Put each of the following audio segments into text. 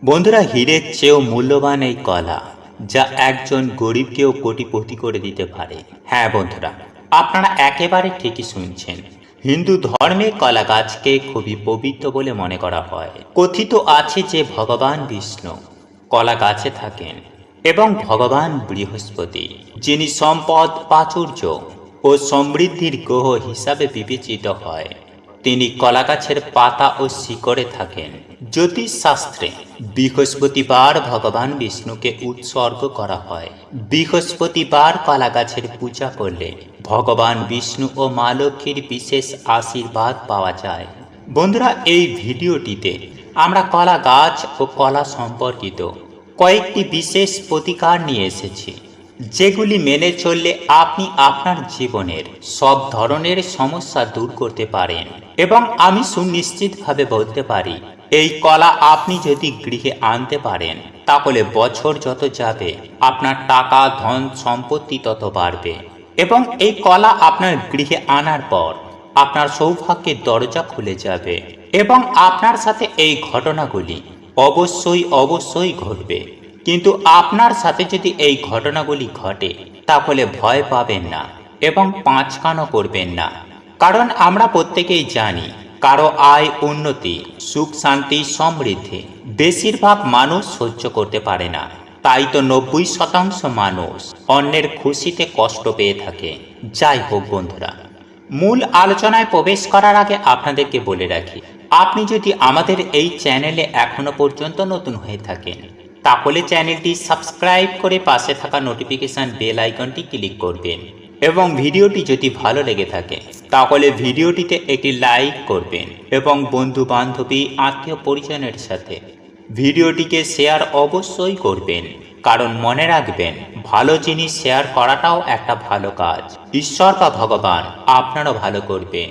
বন্ধুরা, হীরের চেয়েও মূল্যবান এই কলা, যা একজন গরিবকেও কোটিপতি করে দিতে পারে। হ্যাঁ বন্ধুরা, আপনারা একেবারে ঠিকই শুনছেন। হিন্দু ধর্মে কলা গাছকে খুবই পবিত্র বলে মনে করা হয়। কথিত আছে যে ভগবান বিষ্ণু কলা গাছে থাকেন এবং ভগবান বৃহস্পতি, যিনি সম্পদ, প্রাচুর্য ও সমৃদ্ধির গ্রহ হিসাবে বিবেচিত হয়, তিনি কলা গাছের পাতা ও শিকড়ে থাকেন। জ্যোতিষ শাস্ত্রে বৃহস্পতিবার ভগবান বিষ্ণুকে উৎসর্গ করা হয়। বৃহস্পতিবার কলা গাছের পূজা করলে ভগবান বিষ্ণু ও মা লক্ষ্মীর বিশেষ আশীর্বাদ পাওয়া যায়। বন্ধুরা, এই ভিডিওটিতে আমরা কলা গাছ ও কলা সম্পর্কিত কয়েকটি বিশেষ প্রতিকার নিয়ে এসেছি, যেগুলি মেনে চললে আপনি আপনার জীবনের সব ধরনের সমস্যা দূর করতে পারেন। এবং আমি সুনিশ্চিতভাবে বলতে পারি, এই কলা আপনি যদি গৃহে আনতে পারেন, তাহলে বছর যত যাবে আপনার টাকা, ধন, সম্পত্তি তত বাড়বে। এবং এই কলা আপনার গৃহে আনার পর আপনার সৌভাগ্যের দরজা খুলে যাবে। এবং আপনার সাথে এই ঘটনাগুলি অবশ্যই ঘটবে। কিন্তু আপনার সাথে যদি এই ঘটনাগুলি ঘটে, তাহলে ভয় পাবেন না এবং পাঁচকানও করবেন না। কারণ আমরা প্রত্যেকেই জানি, কারো আয়, উন্নতি, সুখ, শান্তি, সমৃদ্ধি বেশিরভাগ মানুষ সহ্য করতে পারে না। তাই তো 90% মানুষ অন্যের খুশিতে কষ্ট পেয়ে থাকে। যাই হোক বন্ধুরা, মূল আলোচনায় প্রবেশ করার আগে আপনাদেরকে বলে রাখি, আপনি যদি আমাদের এই চ্যানেলে এখনো পর্যন্ত নতুন হয়ে থাকেন, তাহলে চ্যানেলটি সাবস্ক্রাইব করে পাশে থাকা নোটিফিকেশন বেল আইকনটি ক্লিক করবেন। এবং ভিডিওটি যদি ভালো লেগে থাকে, তাহলে ভিডিওটিতে একটি লাইক করবেন এবং বন্ধু বান্ধবী, আত্মীয় পরিজনের সাথে ভিডিওটিকে শেয়ার অবশ্যই করবেন। কারণ মনে রাখবেন, ভালো জিনিস শেয়ার করাটাও একটা ভালো কাজ। ঈশ্বর বা ভগবান আপনারও ভালো করবে।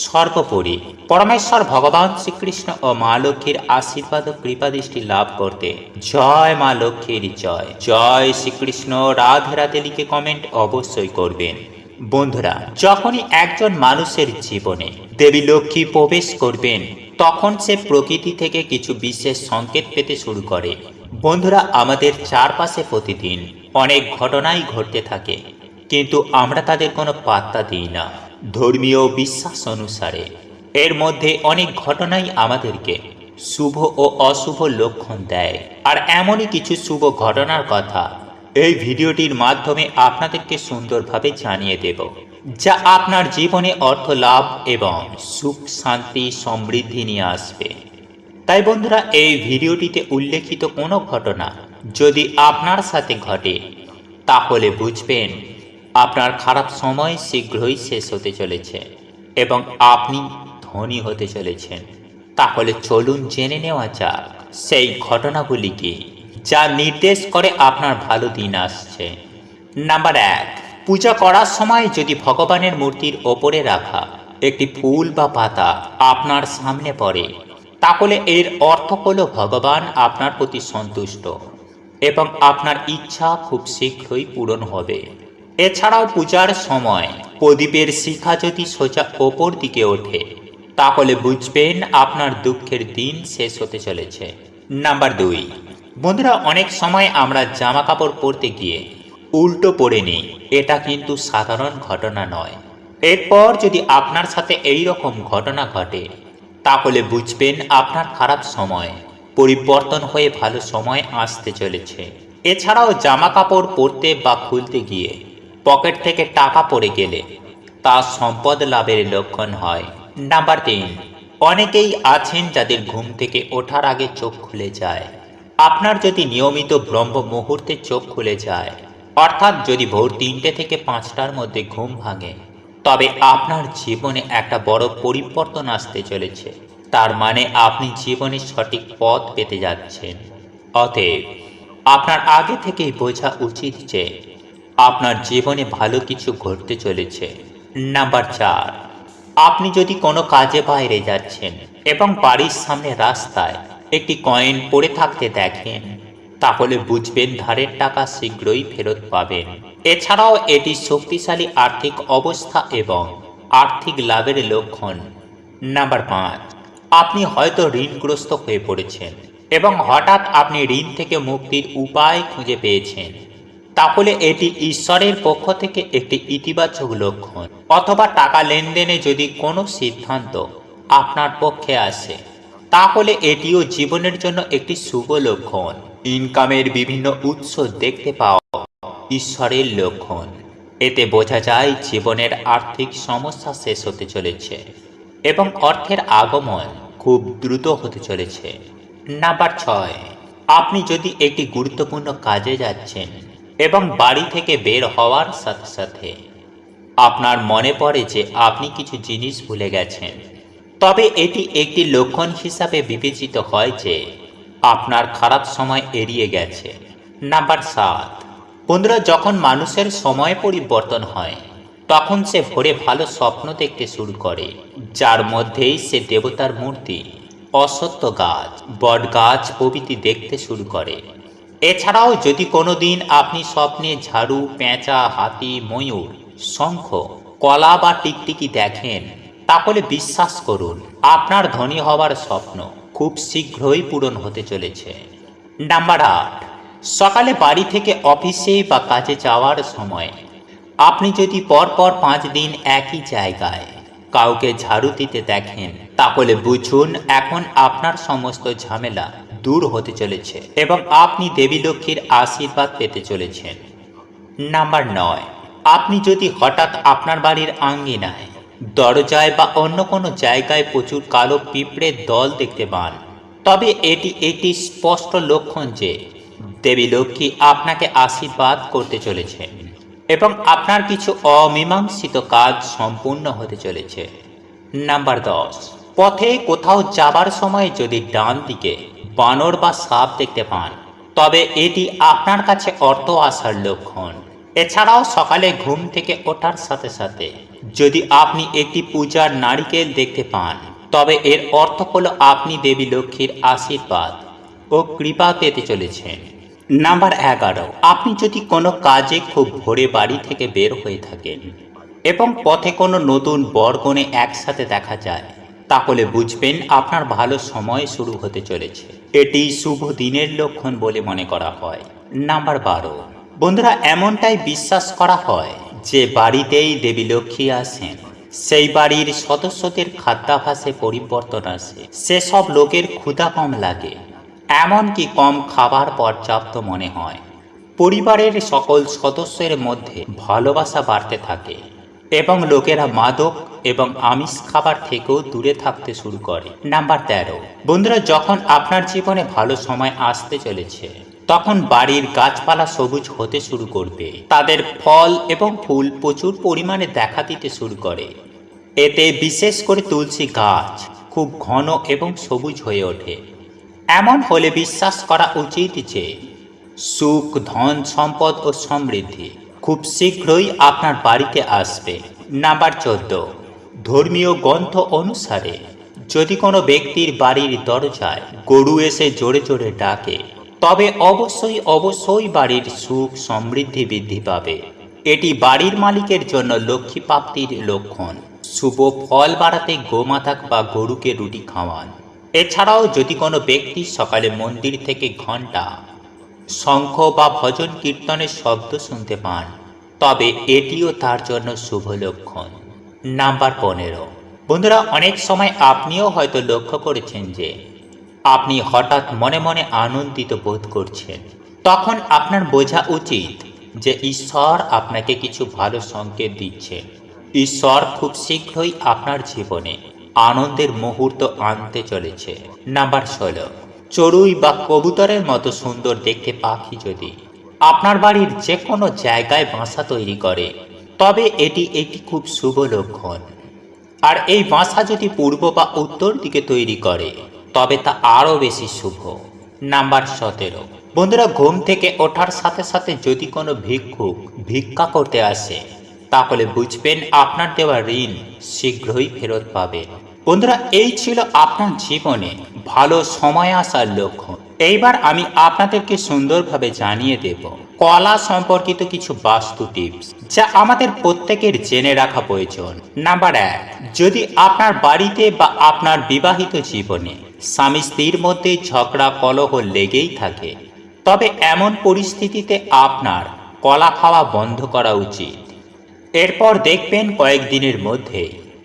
সর্বোপরি পরমেশ্বর ভগবান শ্রীকৃষ্ণ ও মা লক্ষ্মীর আশীর্বাদ ও কৃপাদৃষ্টি লাভ করতে জয় মা লক্ষ্মীর জয়, জয় শ্রীকৃষ্ণ, রাধে রাধে লিখে কমেন্ট অবশ্যই করবেন। বন্ধুরা, যখনই একজন মানুষের জীবনে দেবী লক্ষ্মী প্রবেশ করবেন, তখন সে প্রকৃতি থেকে কিছু বিশেষ সংকেত পেতে শুরু করে। বন্ধুরা, আমাদের চারপাশে প্রতিদিন অনেক ঘটনাই ঘটতে থাকে, কিন্তু আমরা তাদের কোনো পাত্তা দিই না। ধর্মীয় বিশ্বাস অনুসারে এর মধ্যে অনেক ঘটনাই আমাদেরকে শুভ ও অশুভ লক্ষণ দেয়। আর এমনই কিছু শুভ ঘটনার কথা এই ভিডিওটির মাধ্যমে আপনাদেরকে সুন্দরভাবে জানিয়ে দেব, যা আপনার জীবনে অর্থ লাভ এবং সুখ, শান্তি, সমৃদ্ধি নিয়ে আসবে। তাই বন্ধুরা, এই ভিডিওটিতে উল্লেখিত কোনো ঘটনা যদি আপনার সাথে ঘটে, তাহলে বুঝবেন আপনার খারাপ সময় শীঘ্রই শেষ হতে চলেছে এবং আপনি ধনী হতে চলেছেন। তাহলে চলুন জেনে নেওয়া যাক সেই ঘটনাগুলি কি, যা নির্দেশ করে আপনার ভালো দিন আসছে। নাম্বার 1, পূজা করার সময় যদি ভগবানের মূর্তির ওপরে রাখা একটি ফুল বা পাতা আপনার সামনে পড়ে, তাহলে এর অর্থ হলো ভগবান আপনার প্রতি সন্তুষ্ট এবং আপনার ইচ্ছা খুব শীঘ্রই পূরণ হবে। এছাড়াও পূজার সময় প্রদীপের শিখা যদি সোজা ওপর দিকে ওঠে, তাহলে বুঝবেন আপনার দুঃখের দিন শেষ হতে চলেছে। নাম্বার 2, বন্ধুরা, অনেক সময় আমরা জামা কাপড় পরতে গিয়ে উল্টো পরে নিই। এটা কিন্তু সাধারণ ঘটনা নয়। এরপর যদি আপনার সাথে এই রকম ঘটনা ঘটে, তাহলে বুঝবেন আপনার খারাপ সময় পরিবর্তন হয়ে ভালো সময় আসতে চলেছে। এছাড়াও জামা কাপড় পরতে বা খুলতে গিয়ে পকেট থেকে টাকা পড়ে গেলে তা সম্পদ লাভের লক্ষণ হয়। নাম্বার 3, অনেকেই আছেন যাদের ঘুম থেকে ওঠার আগে চোখ খুলে যায়। আপনার যদি নিয়মিত ব্রহ্ম মুহূর্তে চোখ খুলে যায়, অর্থাৎ যদি ভোর 3টে থেকে 5টার মধ্যে ঘুম ভাঙে, তবে আপনার জীবনে একটা বড় পরিবর্তন আসতে চলেছে। তার মানে আপনি জীবনে সঠিক পথ পেতে যাচ্ছেন। অতএব আপনার আগে থেকেই বোঝা উচিত যে আপনার জীবনে ভালো কিছু ঘটতে চলেছে। নাম্বার 4, আপনি যদি কোনো কাজে বাইরে যাচ্ছেন এবং বাড়ির সামনে রাস্তায় একটি কয়েন পড়ে থাকতে দেখেন, তাহলে বুঝবেন ধারের টাকা শীঘ্রই ফেরত পাবেন। এছাড়াও এটি শক্তিশালী আর্থিক অবস্থা এবং আর্থিক লাভের লক্ষণ। নাম্বার 5, আপনি হয়তো ঋণগ্রস্ত হয়ে পড়েছেন এবং হঠাৎ আপনি ঋণ থেকে মুক্তির উপায় খুঁজে পেয়েছেন, তাহলে এটি ঈশ্বরের পক্ষ থেকে একটি ইতিবাচক লক্ষণ। অথবা টাকা লেনদেনে যদি কোনো সিদ্ধান্ত আপনার পক্ষে আসে, তাহলে এটিও জীবনের জন্য একটি শুভ লক্ষণ। ইনকামের বিভিন্ন উৎস দেখতে পাওয়া ঈশ্বরের লক্ষণ। এতে বোঝা যায় জীবনের আর্থিক সমস্যা শেষ হতে চলেছে এবং অর্থের আগমন খুব দ্রুত হতে চলেছে। নাম্বার 6, আপনি যদি একটি গুরুত্বপূর্ণ কাজে যাচ্ছেন এবং বাড়ি থেকে বের হওয়ার সাথে সাথে আপনার মনে পড়ে যে আপনি কিছু জিনিস ভুলে গেছেন, তবে এটি একটি লক্ষণ হিসাবে বিবেচিত হয় যে আপনার খারাপ সময় এড়িয়ে গেছে। নাম্বার 7, বন্ধুরা, যখন মানুষের সময় পরিবর্তন হয়, তখন সে ভোরে ভালো স্বপ্ন দেখতে শুরু করে, যার মধ্যেই সে দেবতার মূর্তি, অশ্বত্থ গাছ, বট গাছ প্রভৃতি দেখতে শুরু করে। এছাড়াও যদি কোনো দিন আপনি স্বপ্নে ঝাড়ু, পেঁচা, হাতি, ময়ূর, শঙ্খ, কলা বা টিকটিকি দেখেন, তাহলে বিশ্বাস করুন আপনার ধনী হওয়ার স্বপ্ন খুব শীঘ্রই পূরণ হতে চলেছে। নাম্বার 8, সকালে বাড়ি থেকে অফিসে বা কাজে যাওয়ার সময় আপনি যদি পরপর 5 দিন একই জায়গায় কাউকে ঝাড়ু দিতে দেখেন, তাহলে বুঝুন এখন আপনার সমস্ত ঝামেলা দূর হতে চলেছে এবং আপনি দেবী লক্ষ্মীর আশীর্বাদ পেতে চলেছেন। নাম্বার 9, আপনি যদি হঠাৎ আপনার বাড়ির আঙ্গিনায়, দরজায় বা অন্য কোনো জায়গায় প্রচুর কালো পিঁপড়ের দল দেখতে পান, তবে এটি একটি স্পষ্ট লক্ষণ যে দেবী লক্ষ্মী আপনাকে আশীর্বাদ করতে চলেছেন এবং আপনার কিছু অমীমাংসিত কাজ সম্পূর্ণ হতে চলেছে। নাম্বার 10, পথে কোথাও যাবার সময় যদি ডান দিকে বানর বা সাপ দেখতে পান, তবে এটি আপনার কাছে অর্থ আসার লক্ষণ। এছাড়াও সকালে ঘুম থেকে ওঠার সাথে সাথে যদি আপনি একটি পূজার নারিকেল দেখতে পান, তবে এর অর্থ হলো আপনি দেবী লক্ষ্মীর আশীর্বাদ ও কৃপা পেতে চলেছেন। নাম্বার 11, আপনি যদি কোনো কাজে খুব ভোরে বাড়ি থেকে বের হয়ে থাকেন এবং পথে কোনো নতুন বরকনে একসাথে দেখা যায়, তাহলে বুঝবেন আপনার ভালো সময় শুরু হতে চলেছে। এটি শুভ দিনের লক্ষণ বলে মনে করা হয়। নাম্বার 12, বন্ধুরা, এমনটাই বিশ্বাস করা হয় যে বাড়িতেই দেবী লক্ষ্মী আসেন, সেই বাড়ির সদস্যদের খাদ্যাভ্যাসে পরিবর্তন আসে, সেসব লোকের ক্ষুধা কম লাগে, এমনকি কম খাবার পর্যাপ্ত মনে হয়, পরিবারের সকল সদস্যের মধ্যে ভালোবাসা বাড়তে থাকে এবং লোকেরা মাদক এবং আমিষ খাবার থেকেও দূরে থাকতে শুরু করে। নাম্বার 13, বন্ধুরা, যখন আপনার জীবনে ভালো সময় আসতে চলেছে, তখন বাড়ির গাছপালা সবুজ হতে শুরু করবে, তাদের ফল এবং ফুল প্রচুর পরিমাণে দেখা দিতে শুরু করে। এতে বিশেষ করে তুলসী গাছ খুব ঘন এবং সবুজ হয়ে ওঠে। এমন হলে বিশ্বাস করা উচিত যে সুখ, ধন, সম্পদ ও সমৃদ্ধি খুব শীঘ্রই আপনার বাড়িতে আসবে। নাম্বার 14, ধর্মীয় গ্রন্থ অনুসারে যদি কোনো ব্যক্তির বাড়ির দরজায় গরু এসে জোরে জোরে ডাকে, তবে অবশ্যই বাড়ির সুখ সমৃদ্ধি বৃদ্ধি পাবে। এটি বাড়ির মালিকের জন্য লক্ষ্মী প্রাপ্তির লক্ষণ। শুভ ফল বাড়াতে গোমাতা বা গরুকে রুটি খাওয়ান। এছাড়াও যদি কোনো ব্যক্তি সকালে মন্দির থেকে ঘণ্টা, শঙ্খ বা ভজন কীর্তনের শব্দ শুনতে পান, তবে এটিও তার জন্য শুভ লক্ষণ। নাম্বার 15, বন্ধুরা, অনেক সময় আপনিও হয়তো লক্ষ্য করেছেন যে আপনি হঠাৎ মনে মনে আনন্দিত বোধ করছেন। তখন আপনার বোঝা উচিত যে ঈশ্বর আপনাকে কিছু ভালো সংকেত দিচ্ছে। ঈশ্বর খুব শীঘ্রই আপনার জীবনে আনন্দের মুহূর্ত আনতে চলেছে। নাম্বার 16, চড়ুই বা কবুতরের মতো সুন্দর দেখতে পাখি যদি আপনার বাড়ির যে কোনো জায়গায় বাসা তৈরি করে, তবে এটি একটি খুব শুভ লক্ষণ। আর এই বাসা যদি পূর্ব বা উত্তর দিকে তৈরি করে, তবে তা আরও বেশি শুভ। নাম্বার 17, বন্ধুরা, ঘুম থেকে ওঠার সাথে সাথে যদি কোনো ভিক্ষুক ভিক্ষা করতে আসে, তাহলে বুঝবেন আপনার দেওয়া ঋণ শীঘ্রই ফেরত পাবেন। বন্ধুরা, এই ছিল আপনার জীবনে ভালো সময় আসার লক্ষণ। এইবার আমি আপনাদেরকে সুন্দরভাবে জানিয়ে দেব কলা সম্পর্কিত কিছু বাস্তু টিপস, যা আমাদের প্রত্যেকের জেনে রাখা প্রয়োজন। নাম্বার 1, যদি আপনার বাড়িতে বা আপনার বিবাহিত জীবনে স্বামী স্ত্রীর মধ্যে ঝগড়া কলহ লেগেই থাকে, তবে এমন পরিস্থিতিতে আপনার কলা খাওয়া বন্ধ করা উচিত। এরপর দেখবেন কয়েকদিনের মধ্যে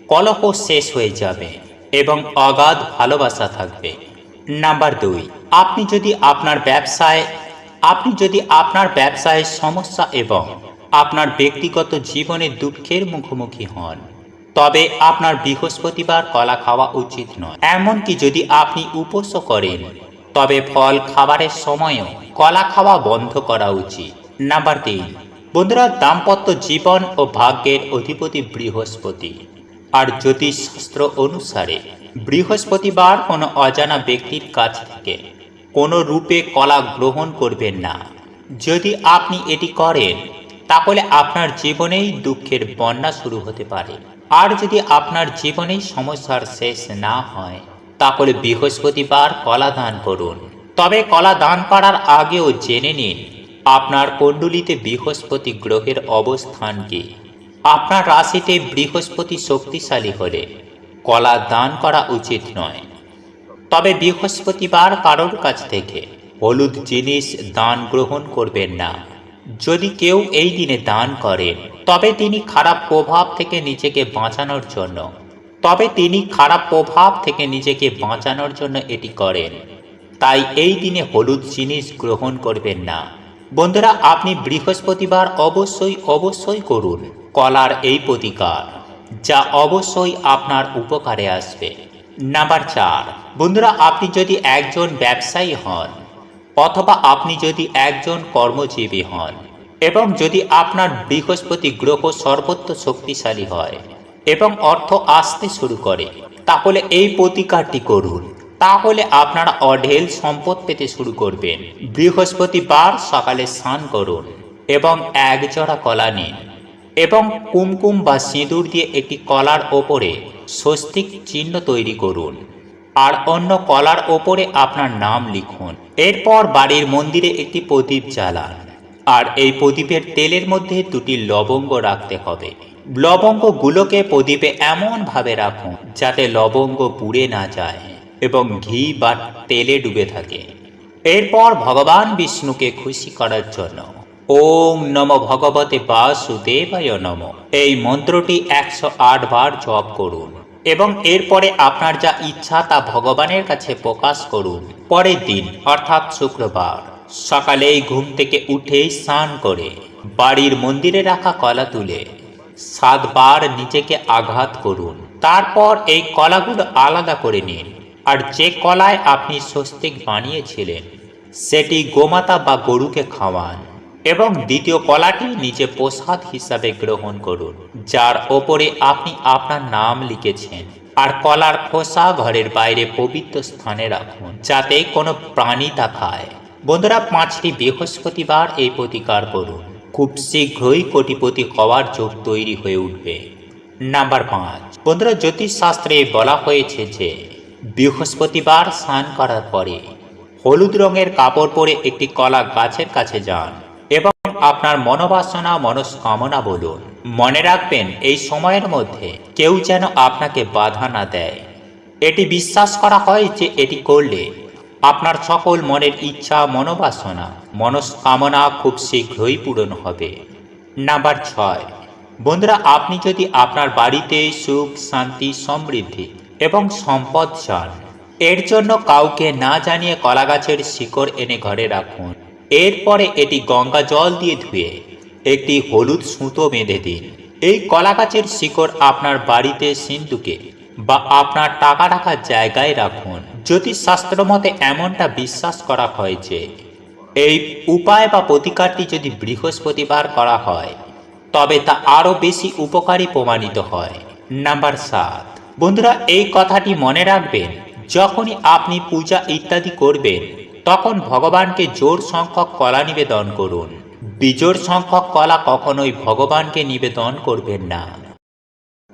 কলহ শেষ হয়ে যাবে এবং অগাধ ভালোবাসা থাকবে। নাম্বার 2, আপনি যদি আপনার ব্যবসায় সমস্যা এবং আপনার ব্যক্তিগত জীবনে দুঃখের মুখোমুখি হন, তবে আপনার বৃহস্পতিবার কলা খাওয়া উচিত নয়। এমনকি যদি আপনি উপোসও করেন, তবে ফল খাবারের সময়ও কলা খাওয়া বন্ধ করা উচিত। নাম্বার 3, বন্ধুরা, দাম্পত্য জীবন ও ভাগ্যের অধিপতি বৃহস্পতি, আর জ্যোতিষশাস্ত্র অনুসারে বৃহস্পতিবার কোনো অজানা ব্যক্তির কাছ থেকে কোনো রূপে কলা গ্রহণ করবেন না। যদি আপনি এটি করেন, তাহলে আপনার জীবনেই দুঃখের বন্যা শুরু হতে পারে। আর যদি আপনার জীবনেই সমস্যার শেষ না হয়, তাহলে বৃহস্পতিবার কলা দান করুন। তবে কলা দান করার আগেও জেনে নিন আপনার কুণ্ডলিতে বৃহস্পতি গ্রহের অবস্থান কি। আপনার রাশিতে বৃহস্পতি শক্তিশালী হলে কলা দান করা উচিত নয়। তবে বৃহস্পতিবার কারোর কাছ থেকে হলুদ জিনিস দান গ্রহণ করবেন না। যদি কেউ এই দিনে দান করেন, তবে তিনি খারাপ প্রভাব থেকে নিজেকে বাঁচানোর জন্য এটি করেন। তাই এই দিনে হলুদ জিনিস গ্রহণ করবেন না। বন্ধুরা, আপনি বৃহস্পতিবার অবশ্যই করুন কলার এই প্রতিকার, যা অবশ্যই আপনার উপকারে আসবে। নাম্বার 4, বন্ধুরা, আপনি যদি একজন ব্যবসায়ী হন অথবা আপনি যদি একজন কর্মজীবী হন এবং যদি আপনার বৃহস্পতি গ্রহ সর্বত্র শক্তিশালী হয় এবং অর্থ আসতে শুরু করে, তাহলে এই প্রতিকারটি করুন। তাহলে আপনারা অঢেল সম্পদ পেতে শুরু করবেন। বৃহস্পতিবার সকালে স্নান করুন এবং এক জোড়া কলা নিন এবং কুমকুম বা সিঁদুর দিয়ে একটি কলার ওপরে স্বস্তিক চিহ্ন তৈরি করুন আর অন্য কলার ওপরে আপনার নাম লিখুন। এরপর বাড়ির মন্দিরে একটি প্রদীপ জ্বালান আর এই প্রদীপের তেলের মধ্যে 2টি লবঙ্গ রাখতে হবে। লবঙ্গগুলোকে প্রদীপে এমনভাবে রাখুন যাতে লবঙ্গ পুড়ে না যায় এবং ঘি বা তেলে ডুবে থাকে। এরপর ভগবান বিষ্ণুকে খুশি করার জন্য ওম নমো ভগবতে বাসুদেবায় নমঃ এই মন্ত্রটি 108 বার জপ করুন এবং এরপরে আপনার যা ইচ্ছা তা ভগবানের কাছে প্রকাশ করুন। পরের দিন অর্থাৎ শুক্রবার সকালেই ঘুম থেকে উঠেই স্নান করে বাড়ির মন্দিরে রাখা কলা তুলে 7 বার নিজেকে আঘাত করুন। তারপর এই কলাগুলো আলাদা করে নিন আর যে কলায় আপনি স্বস্তিক বানিয়েছিলেন সেটি গোমাতা বা গরুকে খাওয়ান এবং দ্বিতীয় কলাটি নিজে প্রসাদ হিসাবে গ্রহণ করুন, যার ওপরে আপনি আপনার নাম লিখেছেন। আর কলার খোসা ঘরের বাইরে পবিত্র স্থানে রাখুন যাতে কোনো প্রাণী তা খায়। বন্ধুরা, 5টি বৃহস্পতিবার এই প্রতিকার করুন। খুব শীঘ্রই কোটিপতি হওয়ার যোগ তৈরি হয়ে উঠবে। নাম্বার 5, বন্ধুরা, জ্যোতিষশাস্ত্রে বলা হয়েছে যে বৃহস্পতিবার স্নান করার পরে হলুদ রঙের কাপড় পরে একটি কলা গাছের কাছে যান এবং আপনার মনস্কামনা বলুন। মনে রাখবেন, এই সময়ের মধ্যে কেউ যেন আপনাকে বাধা না দেয়। এটি বিশ্বাস করা হয় যে এটি করলে আপনার সকল মনের ইচ্ছা মনস্কামনা খুব শীঘ্রই পূরণ হবে। নাম্বার 6, বন্ধুরা, আপনি যদি আপনার বাড়িতে সুখ, শান্তি, সমৃদ্ধি এবং সম্পদ চান, এর জন্য কাউকে না জানিয়ে কলা গাছের শিকড় এনে ঘরে রাখুন। এরপরে এটি গঙ্গা জল দিয়ে ধুয়ে একটি হলুদ সুতো বেঁধে দিন। এই কলা গাছের শিকড় আপনার বাড়িতে সিন্ধুকে বা আপনার টাকা রাখার জায়গায় রাখুন। জ্যোতিষশাস্ত্র মতে এমনটা বিশ্বাস করা হয় যে এই উপায় বা প্রতিকারটি যদি বৃহস্পতিবার করা হয় তবে তা আরও বেশি উপকারী প্রমাণিত হয়। নাম্বার 7, বন্ধুরা, এই কথাটি মনে রাখবেন, যখনই আপনি পূজা ইত্যাদি করবেন তখন ভগবানকে জোড় সংখ্যক কলা নিবেদন করুন। বিজোড় সংখ্যক কলা কখনোই ভগবানকে নিবেদন করবেন না।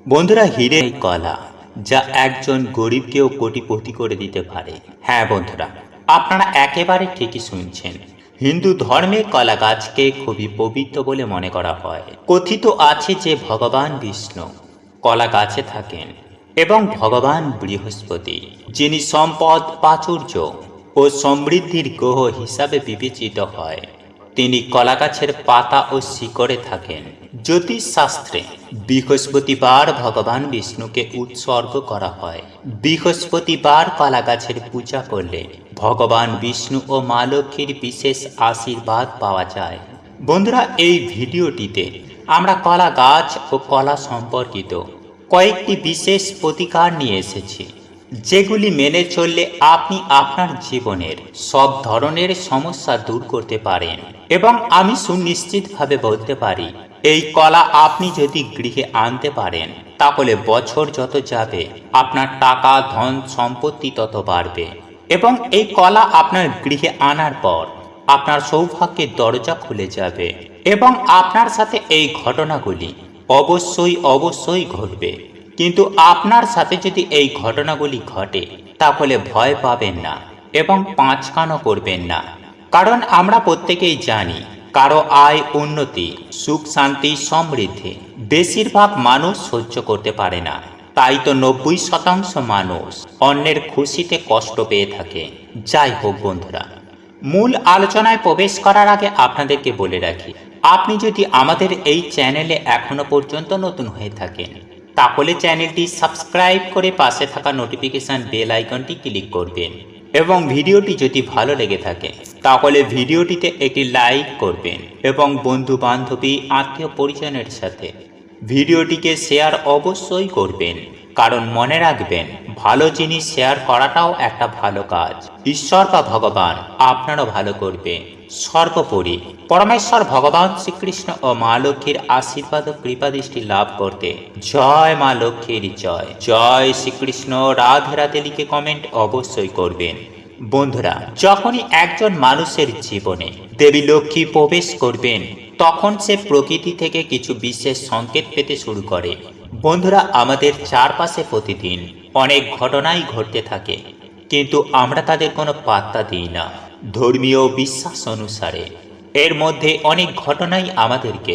বন্ধুরা, হীরের কলা যা একজন গরিবকেও কোটিপতি করে দিতে পারে। হ্যাঁ বন্ধুরা, আপনারা একেবারে ঠিকই শুনছেন। হিন্দু ধর্মে কলা গাছকে খুবই পবিত্র বলে মনে করা হয়। কথিত আছে যে ভগবান বিষ্ণু কলা গাছে থাকেন এবং ভগবান বৃহস্পতি, যিনি সম্পদ, প্রাচুর্য ও সমৃদ্ধির গ্রহ হিসাবে বিবেচিত হয়, তিনি কলাগাছের পাতা ও শিকড়ে থাকেন। জ্যোতিষশাস্ত্রে বৃহস্পতিবার ভগবান বিষ্ণুকে উৎসর্গ করা হয়। বৃহস্পতিবার কলাগাছের পূজা করলে ভগবান বিষ্ণু ও মা লক্ষ্মীর বিশেষ আশীর্বাদ পাওয়া যায়। বন্ধুরা, এই ভিডিওটিতে আমরা কলা গাছ ও কলা সম্পর্কিত কয়েকটি বিশেষ প্রতিকার নিয়ে এসেছি, যেগুলি মেনে চললে আপনি আপনার জীবনের সব ধরনের সমস্যা দূর করতে পারেন। এবং আমি সুনিশ্চিতভাবে বলতে পারি, এই কলা আপনি যদি গৃহে আনতে পারেন, তাহলে বছর যত যাবে আপনার টাকা, ধন, সম্পত্তি তত বাড়বে। এবং এই কলা আপনার গৃহে আনার পর আপনার সৌভাগ্যের দরজা খুলে যাবে। এবং আপনার সাথে এই ঘটনাগুলি অবশ্যই ঘটবে। কিন্তু আপনার সাথে যদি এই ঘটনাগুলি ঘটে, তাহলে ভয় পাবেন না এবং পাঁচকানও করবেন না। কারণ আমরা প্রত্যেকেই জানি, কারো আয়, উন্নতি, সুখ, শান্তি, সমৃদ্ধি বেশিরভাগ মানুষ সহ্য করতে পারে না। তাই তো 90% মানুষ অন্যের খুশিতে কষ্ট পেয়ে থাকে। যাই হোক বন্ধুরা, মূল আলোচনায় প্রবেশ করার আগে আপনাদেরকে বলে রাখি, আপনি যদি আমাদের এই চ্যানেলে এখনো পর্যন্ত নতুন হয়ে থাকেন, তাহলে চ্যানেলটি সাবস্ক্রাইব করে পাশে থাকা নোটিফিকেশন বেল আইকনটি ক্লিক করবেন। এবং ভিডিওটি যদি ভালো লেগে থাকে, তাহলে ভিডিওটিতে একটি লাইক করবেন এবং বন্ধু বান্ধবী, আত্মীয় পরিজনের সাথে ভিডিওটিকে শেয়ার অবশ্যই করবেন। কারণ মনে রাখবেন, ভালো জিনিস শেয়ার করাটাও একটা ভালো কাজ। ঈশ্বর বা ভগবান আপনারও ভালো করবে। সর্বোপরি পরমেশ্বর ভগবান শ্রীকৃষ্ণ ও মা লক্ষ্মীর আশীর্বাদ ও কৃপাদৃষ্টি লাভ করতে জয় মা লক্ষ্মীর জয়, জয় শ্রীকৃষ্ণ, রাধে রাধে লিখে কমেন্ট অবশ্যই করবেন। বন্ধুরা, যখনই একজন মানুষের জীবনে দেবী লক্ষ্মী প্রবেশ করবেন, তখন সে প্রকৃতি থেকে কিছু বিশেষ সংকেত পেতে শুরু করে। বন্ধুরা, আমাদের চারপাশে প্রতিদিন অনেক ঘটনাই ঘটতে থাকে, কিন্তু আমরা তাদের কোনো পাত্তা দিই না। ধর্মীয় বিশ্বাস অনুসারে এর মধ্যে অনেক ঘটনাই আমাদেরকে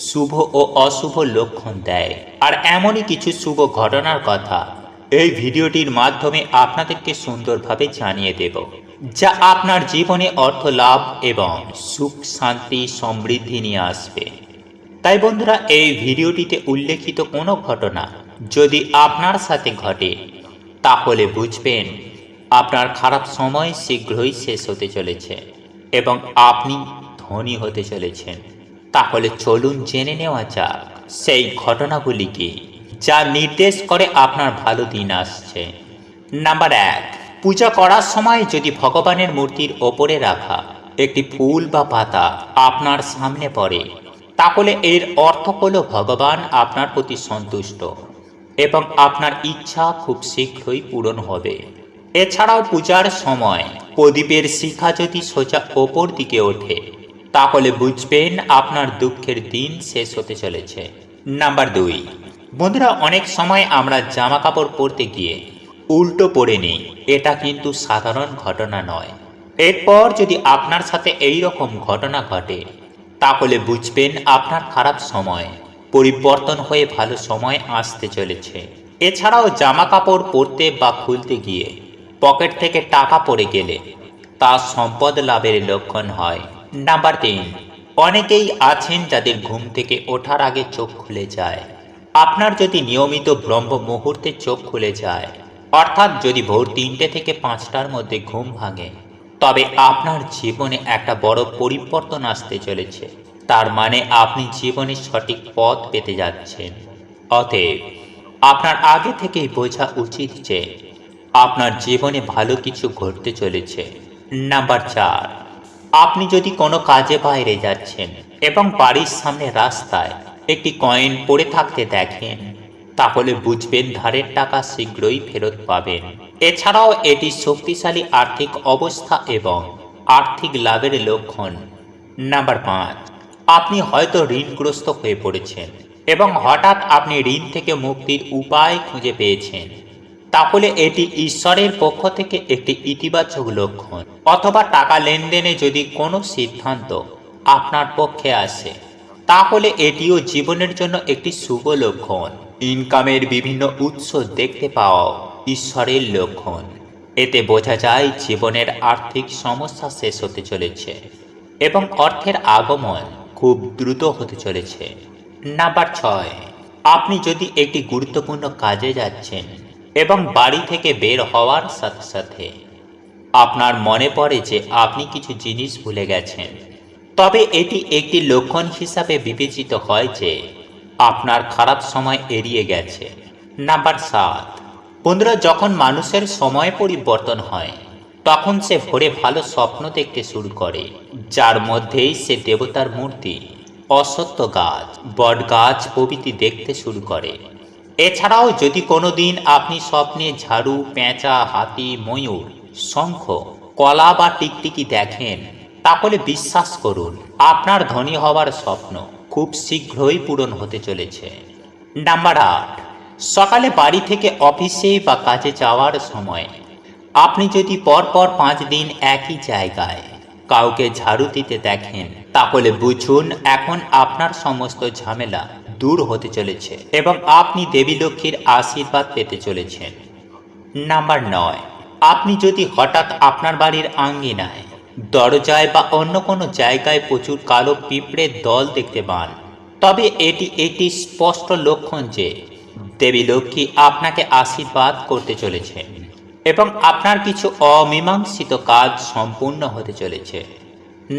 শুভ ও অশুভ লক্ষণ দেয়। আর এমনই কিছু শুভ ঘটনার কথা এই ভিডিওটির মাধ্যমে আপনাদেরকে সুন্দরভাবে জানিয়ে দেব, যা আপনার জীবনে অর্থ লাভ এবং সুখ, শান্তি, সমৃদ্ধি নিয়ে আসবে। তাই বন্ধুরা, এই ভিডিওটিতে উল্লেখিত কোনো ঘটনা যদি আপনার সাথে ঘটে, তাহলে বুঝবেন আপনার খারাপ সময় শীঘ্রই শেষ হতে চলেছে এবং আপনি ধনী হতে চলেছেন। তাহলে চলুন জেনে নেওয়া যাক সেই ঘটনাগুলি কি, যা নির্দেশ করে আপনার ভালো দিন আসছে। নাম্বার 1, পূজা করার সময় যদি ভগবানের মূর্তির ওপরে রাখা একটি ফুল বা পাতা আপনার সামনে পড়ে, তাহলে এর অর্থ হলো ভগবান আপনার প্রতি সন্তুষ্ট এবং আপনার ইচ্ছা খুব শীঘ্রই পূরণ হবে। এছাড়াও পূজার সময় প্রদীপের শিখা যদি সোজা ওপর দিকে ওঠে, তাহলে বুঝবেন আপনার দুঃখের দিন শেষ হতে চলেছে। নাম্বার 2, বন্ধুরা, অনেক সময় আমরা জামা কাপড় পরতে গিয়ে উল্টো পরে নিই। এটা কিন্তু সাধারণ ঘটনা নয়। এরপর যদি আপনার সাথে এই রকম ঘটনা ঘটে, তাহলে বুঝবেন আপনার খারাপ সময় পরিবর্তন হয়ে ভালো সময় আসতে চলেছে। এছাড়াও জামা কাপড় পরতে বা খুলতে গিয়ে পকেট থেকে টাকা পড়ে গেলে তা সম্পদ লাভের লক্ষণ হয়। নাম্বার 3, অনেকেই আছেন যাদের ঘুম থেকে ওঠার আগে চোখ খুলে যায়। আপনার যদি নিয়মিত ব্রহ্ম মুহূর্তে চোখ খুলে যায়, অর্থাৎ যদি ভোর 3টে থেকে 5টার মধ্যে ঘুম ভাঙে, তবে আপনার জীবনে একটা বড় পরিবর্তন আসতে চলেছে। তার মানে আপনি জীবনে সঠিক পথ পেতে যাচ্ছেন। অতএব আপনার আগে থেকেই বোঝা উচিত যে আপনার জীবনে ভালো কিছু ঘটতে চলেছে। নাম্বার 4, আপনি যদি কোনো কাজে বাইরে যাচ্ছেন এবং বাড়ির সামনে রাস্তায় একটি কয়েন পড়ে থাকতে দেখেন, তাহলে বুঝবেন ধারের টাকা শীঘ্রই ফেরত পাবেন। এছাড়াও এটি শক্তিশালী আর্থিক অবস্থা এবং আর্থিক লাভের লক্ষণ। নাম্বার 5, আপনি হয়তো ঋণগ্রস্ত হয়ে পড়েছেন এবং হঠাৎ আপনি ঋণ থেকে মুক্তির উপায় খুঁজে পেয়েছেন, তাহলে এটি ঈশ্বরের পক্ষ থেকে একটি ইতিবাচক লক্ষণ। অথবা টাকা লেনদেনে যদি কোনো সিদ্ধান্ত আপনার পক্ষে আসে, তাহলে এটিও জীবনের জন্য একটি শুভ লক্ষণ। ইনকামের বিভিন্ন উৎস দেখতে পাওয়া ঈশ্বরের লক্ষণ। এতে বোঝা যায় জীবনের আর্থিক সমস্যা শেষ হতে চলেছে এবং অর্থের আগমন খুব দ্রুত হতে চলেছে। নাম্বার 6, আপনি যদি একটি গুরুত্বপূর্ণ কাজে যাচ্ছেন এবং বাড়ি থেকে বের হওয়ার সাথে সাথে আপনার মনে পড়ে যে আপনি কিছু জিনিস ভুলে গেছেন, তবে এটি একটি লক্ষণ হিসাবে বিবেচিত হয় যে আপনার খারাপ সময় এড়িয়ে গেছে। নাম্বার 7, বন্ধুরা, যখন মানুষের সময় পরিবর্তন হয় তখন সে ভোরে ভালো স্বপ্ন দেখতে শুরু করে, যার মধ্যেই সে দেবতার মূর্তি, অশ্বত্থ গাছ, বট গাছ প্রভৃতি দেখতে শুরু করে। এছাড়াও যদি কোনো দিন আপনি স্বপ্নে ঝাড়ু, পেঁচা, হাতি, ময়ূর, শঙ্খ, কলা বা টিকটিকি দেখেন, তাহলে বিশ্বাস করুন আপনার ধনী হওয়ার স্বপ্ন খুব শীঘ্রই পূরণ হতে চলেছে। নাম্বার 8, সকালে বাড়ি থেকে অফিসে বা কাজে যাওয়ার সময় আপনি যদি পরপর 5 দিন একই জায়গায় কাউকে ঝাড়ু দিতে দেখেন, তাহলে বুঝুন এখন আপনার সমস্ত ঝামেলা দূর হতে চলেছে এবং আপনি দেবী লক্ষ্মীর আশীর্বাদ পেতে চলেছেন। নাম্বার 9, আপনি যদি হঠাৎ আপনার বাড়ির আঙ্গিনায়, দরজায় বা অন্য কোনো জায়গায় প্রচুর কালো পিঁপড়ের দল দেখতে পান, তবে এটি একটি স্পষ্ট লক্ষণ যে দেবী লক্ষ্মী আপনাকে আশীর্বাদ করতে চলেছেন এবং আপনার কিছু অমীমাংসিত কাজ সম্পূর্ণ হতে চলেছে।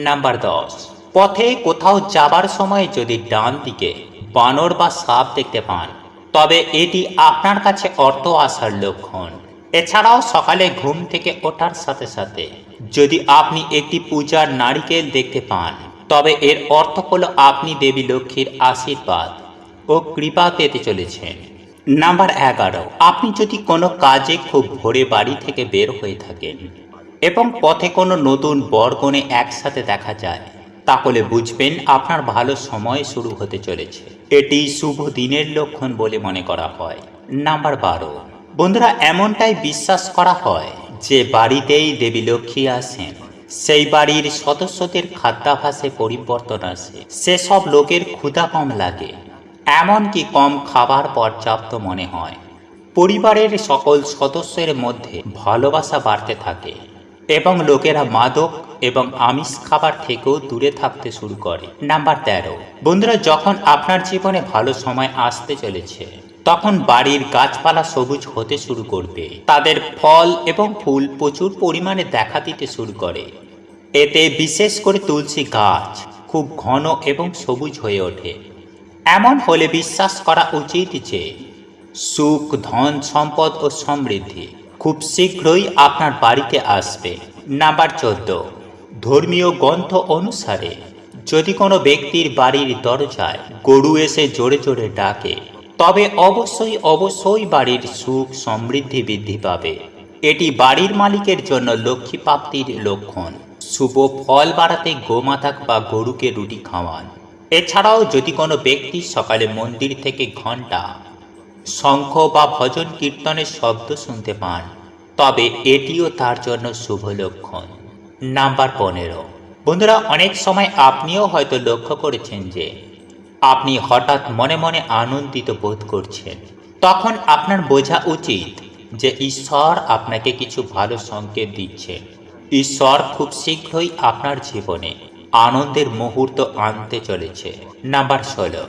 নাম্বার 10, পথে কোথাও যাবার সময় যদি ডান দিকে বানর বা সাপ দেখতে পান, তবে এটি আপনার কাছে অর্থ আসার লক্ষণ। এছাড়াও সকালে ঘুম থেকে ওঠার সাথে সাথে যদি আপনি একটি পূজার নারিকেল দেখতে পান, তবে এর অর্থ হলো আপনি দেবী লক্ষ্মীর আশীর্বাদ ও কৃপা পেতে চলেছেন। নাম্বার 11, আপনি যদি কোনো কাজে খুব ভোরে বাড়ি থেকে বের হয়ে থাকেন এবং পথে কোনো নতুন বরকনে একসাথে দেখা যায়, তাহলে বুঝবেন আপনার ভালো সময় শুরু হতে চলেছে। এটি শুভ দিনের লক্ষণ বলে মনে করা হয়। নাম্বার 12, বন্ধুরা, এমনটাই বিশ্বাস করা হয় যে বাড়িতেই দেবী লক্ষ্মী আসেন, সেই বাড়ির সদস্যদের খাদ্যাভ্যাসে পরিবর্তন আসে, সেসব লোকের ক্ষুধা কম লাগে, এমনকি কম খাবার পর্যাপ্ত মনে হয়, পরিবারের সকল সদস্যের মধ্যে ভালোবাসা বাড়তে থাকে এবং লোকেরা মাদক এবং আমিষ খাবার থেকেও দূরে থাকতে শুরু করে। নাম্বার 13, বন্ধুরা, যখন আপনার জীবনে ভালো সময় আসতে চলেছে তখন বাড়ির গাছপালা সবুজ হতে শুরু করবে, তাদের ফল এবং ফুল প্রচুর পরিমাণে দেখা দিতে শুরু করে। এতে বিশেষ করে তুলসী গাছ খুব ঘন এবং সবুজ হয়ে ওঠে। এমন হলে বিশ্বাস করা উচিত যে সুখ, ধন, সম্পদ ও সমৃদ্ধি খুব শীঘ্রই আপনার বাড়িতে আসবে। নাম্বার 14, ধর্মীয় গ্রন্থ অনুসারে যদি কোনো ব্যক্তির বাড়ির দরজায় গরু এসে জোরে জোরে ডাকে, তবে অবশ্যই বাড়ির সুখ সমৃদ্ধি বৃদ্ধি পাবে। এটি বাড়ির মালিকের জন্য লক্ষ্মী প্রাপ্তির লক্ষণ। শুভ ফল বাড়াতে গোমাতা বা গরুকে রুটি খাওয়ান। এছাড়াও যদি কোনো ব্যক্তি সকালে মন্দির থেকে ঘণ্টা, শঙ্খ বা ভজন কীর্তনের শব্দ শুনতে পান, তবে এটিও তার জন্য শুভ লক্ষণ। নাম্বার 15, বন্ধুরা, অনেক সময় আপনিও হয়তো লক্ষ্য করেছেন যে আপনি হঠাৎ মনে মনে আনন্দিত বোধ করছেন। তখন আপনার বোঝা উচিত যে ঈশ্বর আপনাকে কিছু ভালো সংকেত দিচ্ছে। ঈশ্বর খুব শীঘ্রই আপনার জীবনে আনন্দের মুহূর্ত আনতে চলেছে। নাম্বার 16,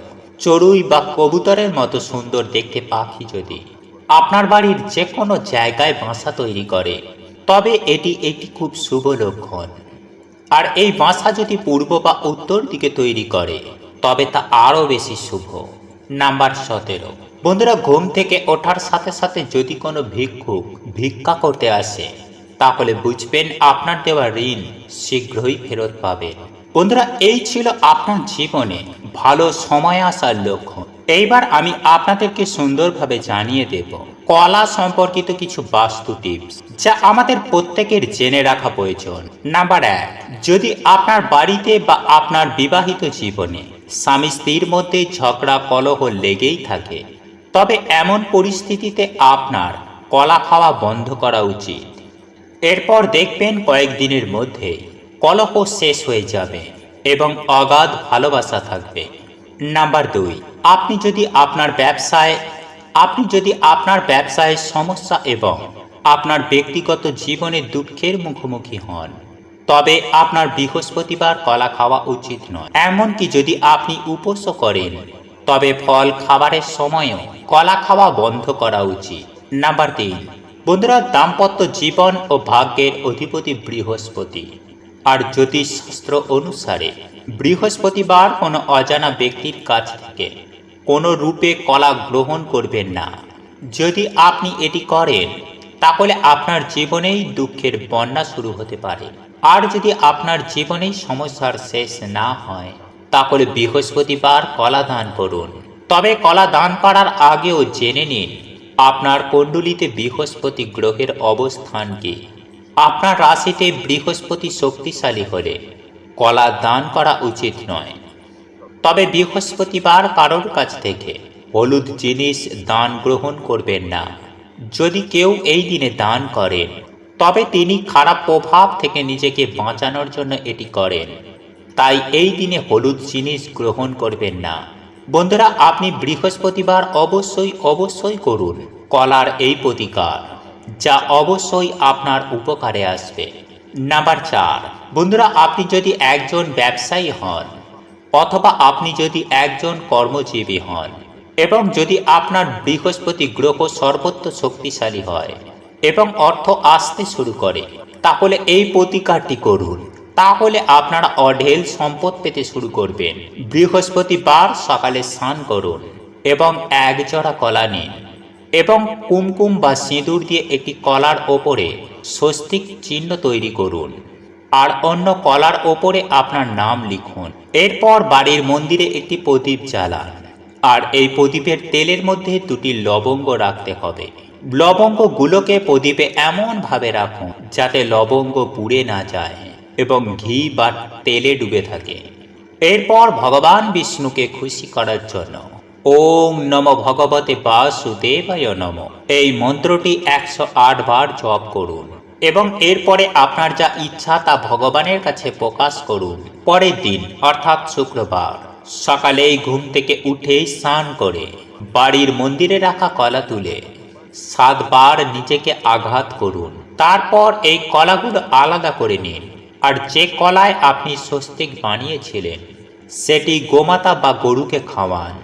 চড়ুই বা কবুতরের মতো সুন্দর দেখতে পাখি যদি আপনার বাড়ির যে কোনো জায়গায় বাসা তৈরি করে, তবে এটি একটি খুব শুভ লক্ষণ। আর এই বাসা যদি পূর্ব বা উত্তর দিকে তৈরি করে, তবে তা আরও বেশি শুভ। নাম্বার 17, বন্ধুরা, ঘুম থেকে ওঠার সাথে সাথে যদি কোনো ভিক্ষুক ভিক্ষা করতে আসে, তাহলে বুঝবেন আপনার দেওয়া ঋণ শীঘ্রই ফেরত পাবেন। বন্ধুরা, এই ছিল আপনার জীবনে ভালো সময় আসার লক্ষণ। এইবার আমি আপনাদেরকে সুন্দরভাবে জানিয়ে দেব কলা সম্পর্কিত কিছু বাস্তু টিপস, যা আমাদের প্রত্যেকের জেনে রাখা প্রয়োজন। নাম্বার 1, যদি আপনার বাড়িতে বা আপনার বিবাহিত জীবনে স্বামী স্ত্রীর মধ্যে ঝগড়া কলহ লেগেই থাকে, তবে এমন পরিস্থিতিতে আপনার কলা খাওয়া বন্ধ করা উচিত। এরপর দেখবেন কয়েকদিনের মধ্যে কলহ শেষ হয়ে যাবে এবং অগাধ ভালোবাসা থাকবে। নাম্বার 2, আপনি যদি আপনার ব্যবসায় সমস্যা এবং আপনার ব্যক্তিগত জীবনে দুঃখের মুখোমুখি হন, তবে আপনার বৃহস্পতিবার কলা খাওয়া উচিত নয়। এমনকি যদি আপনি উপোসও করেন, তবে ফল খাবারের সময়ও কলা খাওয়া বন্ধ করা উচিত। নাম্বার 3, বন্ধুরা, দাম্পত্য জীবন ও ভাগ্যের অধিপতি বৃহস্পতি, আর জ্যোতিষশাস্ত্র অনুসারে বৃহস্পতিবার কোনো অজানা ব্যক্তির কাছ থেকে কোনো রূপে কলা গ্রহণ করবেন না। যদি আপনি এটি করেন, তাহলে আপনার জীবনেই দুঃখের বন্যা শুরু হতে পারে। আর যদি আপনার জীবনেই সমস্যার শেষ না হয়, তাহলে বৃহস্পতিবার কলা দান করুন। তবে কলা দান করার আগেও জেনে নিন আপনার কুণ্ডলিতে বৃহস্পতি গ্রহের অবস্থান কি। আপনার রাশিতে বৃহস্পতি শক্তিশালী হলে কলা দান করা উচিত নয়। তবে বৃহস্পতিবার কারোর কাছ থেকে হলুদ জিনিস দান গ্রহণ করবেন না। যদি কেউ এই দিনে দান করেন, তবে তিনি খারাপ প্রভাব থেকে নিজেকে বাঁচানোর জন্য এটি করেন। তাই এই দিনে হলুদ জিনিস গ্রহণ করবেন না। বন্ধুরা, আপনি বৃহস্পতিবার অবশ্যই করুন কলার এই প্রতিকার, যা অবশ্যই আপনার উপকারে আসবে। নাম্বার 4, বন্ধুরা, আপনি যদি একজন ব্যবসায়ী হন অথবা আপনি যদি একজন কর্মজীবী হন এবং যদি আপনার বৃহস্পতি গ্রহ সর্বত্র শক্তিশালী হয় এবং অর্থ আসতে শুরু করে, তাহলে এই প্রতিকারটি করুন। তাহলে আপনারা অঢেল সম্পদ পেতে শুরু করবেন। বৃহস্পতিবার সকালে স্নান করুন এবং এক জোড়া কলা নিন এবং কুমকুম বা সিঁদুর দিয়ে একটি কলার ওপরে স্বস্তিক চিহ্ন তৈরি করুন আর অন্য কলার ওপরে আপনার নাম লিখুন। এরপর বাড়ির মন্দিরে একটি প্রদীপ জ্বালান আর এই প্রদীপের তেলের মধ্যে 2টি লবঙ্গ রাখতে হবে। লবঙ্গগুলোকে প্রদীপে এমনভাবে রাখুন যাতে লবঙ্গ পুড়ে না যায় এবং ঘি বা তেলে ডুবে থাকে। এরপর ভগবান বিষ্ণুকে খুশি করার জন্য ওম নমো ভগবতে বাসুদেবায় নমঃ এই মন্ত্রটি 108 বার জপ করুন এবং এরপরে আপনার যা ইচ্ছা তা ভগবানের কাছে প্রকাশ করুন। পরের দিন অর্থাৎ শুক্রবার সকালেই ঘুম থেকে উঠেই স্নান করে বাড়ির মন্দিরে রাখা কলা তুলে 7 বার নিজেকে আঘাত করুন। তারপর এই কলাগুলো আলাদা করে নিন আর যে কলায় আপনি স্বস্তিক বানিয়েছিলেন সেটি গোমাতা বা গরুকে খাওয়ান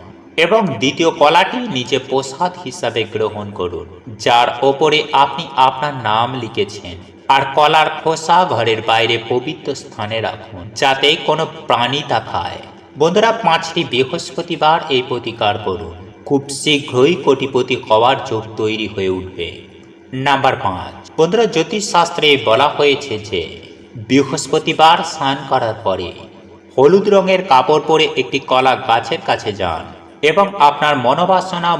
এবং দ্বিতীয় কলাটি নিজে প্রসাদ হিসাবে গ্রহণ করুন, যার ওপরে আপনি আপনার নাম লিখেছেন। আর কলার খোসা ঘরের বাইরে পবিত্র স্থানে রাখুন যাতে কোনো প্রাণী তা খায়। বন্ধুরা, 5টি বৃহস্পতিবার এই প্রতিকার করুন। খুব শীঘ্রই কোটিপতি হওয়ার যোগ তৈরি হয়ে উঠবে। নাম্বার 5, বন্ধুরা, জ্যোতিষশাস্ত্রে বলা হয়েছে যে বৃহস্পতিবার স্নান করার পরে হলুদ রঙের কাপড় পরে একটি কলা গাছের কাছে যান এবং আপনার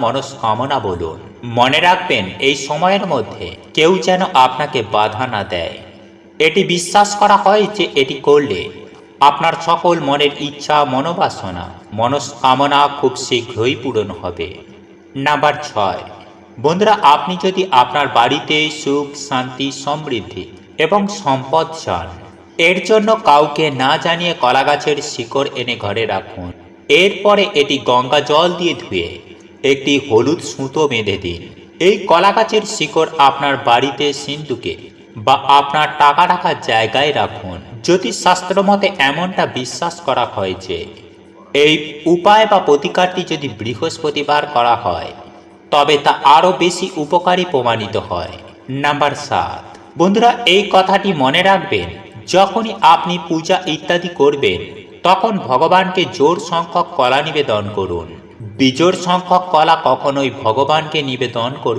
মনস্কামনা বলুন। মনে রাখবেন, এই সময়ের মধ্যে কেউ যেন আপনাকে বাধা না দেয়। এটি বিশ্বাস করা হয় যে এটি করলে আপনার সকল মনের ইচ্ছা, মনস্কামনা খুব শীঘ্রই পূরণ হবে। নাম্বার 6, বন্ধুরা, আপনি যদি আপনার বাড়িতে সুখ, শান্তি, সমৃদ্ধি এবং সম্পদ চান, এর জন্য কাউকে না জানিয়ে কলা গাছের শিকড় এনে ঘরে রাখুন। এরপরে এটি গঙ্গা জল দিয়ে ধুয়ে একটি হলুদ সুতো বেঁধে দিন। এই কলা গাছের শিকড় আপনার বাড়িতে সিন্ধুকে বা আপনার টাকা রাখার জায়গায় রাখুন। জ্যোতিষশাস্ত্র মতে এমনটা বিশ্বাস করা হয় যে এই উপায় বা প্রতিকারটি যদি বৃহস্পতিবার করা হয়, তবে তা আরও বেশি উপকারী প্রমাণিত হয়। নাম্বার 7, বন্ধুরা, এই কথাটি মনে রাখবেন, যখনই আপনি পূজা ইত্যাদি করবেন তখন ভগবানকে জোড় সংখ্যক কলা নিবেদন করুন। বিজোড় সংখ্যক কলা কখনোই ভগবানকে নিবেদন করুন।